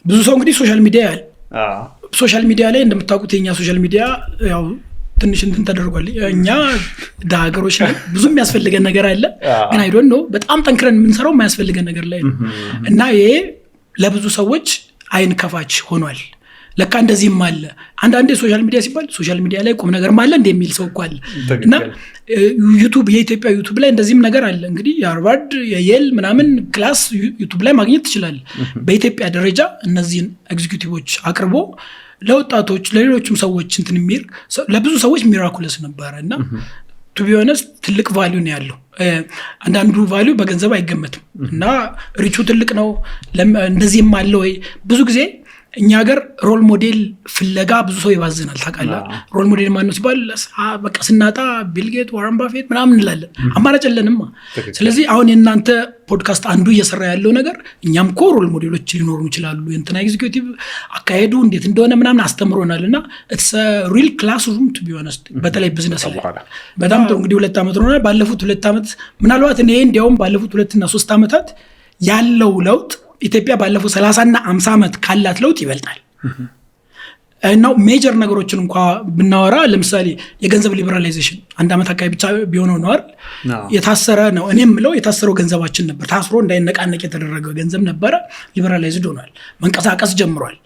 ብዙ ሰው እንግዲህ ሶሻል ሚዲያ ላይ እንደምታውቁት የኛ ሶሻል ሚዲያ ያው ትንሽ እንትን ተደርጓል። እኛ ዳገሮች ላይ ብዙ የሚያስፈልገን ነገር አለ፣ ግን አይ ዶንት ኖ በጣም ጠንክረን የምንሰራው የማያስፈልገን ነገር ላይ ነው። እና ይሄ ለብዙ ሰዎች አይን ከፋች ሆኗል። ለካ እንደዚህም አለ። አንዳንዴ ሶሻል ሚዲያ ሲባል ሶሻል ሚዲያ ላይ ቁም ነገር አለ እንደሚል ሰው እኮ አለ። እና ዩቲዩብ የኢትዮጵያ ዩቲዩብ ላይ እንደዚህም ነገር አለ። እንግዲህ የሃርቫርድ የየል ምናምን ክላስ ዩቲዩብ ላይ ማግኘት ትችላለህ። በኢትዮጵያ ደረጃ እነዚህን ኤግዚኪዩቲቮች አቅርቦ ለወጣቶች ለሌሎችም ሰዎች እንትን የሚል ለብዙ ሰዎች ሚራኩለስ ነበረ። እና ቱ ቢ ሆነስት ትልቅ ቫልዩ ነው ያለው። አንዳንዱ ቫልዩ በገንዘብ አይገመትም። እና ሪቹ ትልቅ ነው። እንደዚህም አለ ወይ ብዙ ጊዜ እኛ ሀገር ሮል ሞዴል ፍለጋ ብዙ ሰው ይባዝናል። ታውቃለህ ሮል ሞዴል ማነው ሲባል በቃ ስናጣ ቢልጌት ዋረን ባፌት ምናምን እንላለን። አማራጭ የለንማ። ስለዚህ አሁን የእናንተ ፖድካስት አንዱ እየሰራ ያለው ነገር እኛም እኮ ሮል ሞዴሎች ሊኖሩ ይችላሉ። የእንትና ኤግዚኪዩቲቭ አካሄዱ እንዴት እንደሆነ ምናምን አስተምሮናል። እና ኢትስ ሪል ክላስ ሩም ቱ ቢ ሆነስት በተለይ ቢዝነስ ላይ በጣም ጥሩ። እንግዲህ 2 ዓመት ሆኗል። ባለፉት 2 ዓመት ምናልባት እኔ እንዲያውም ባለፉት 2 እና 3 ዓመታት ያለው ለውጥ ኢትዮጵያ ባለፉት 30 እና 50 ዓመት ካላት ለውጥ ይበልጣል። እናው ሜጀር ነገሮችን እንኳን ብናወራ ለምሳሌ የገንዘብ ሊበራላይዜሽን 1 ዓመት አካባቢ ብቻ ቢሆነው ነው አይደል? የታሰረ ነው። እኔም ምለው የታሰረው ገንዘባችን ነበር። ታስሮ እንዳይነቃነቅ የተደረገው ገንዘብ ነበረ። ሊበራላይዝድ ሆኗል። መንቀሳቀስ ጀምሯል።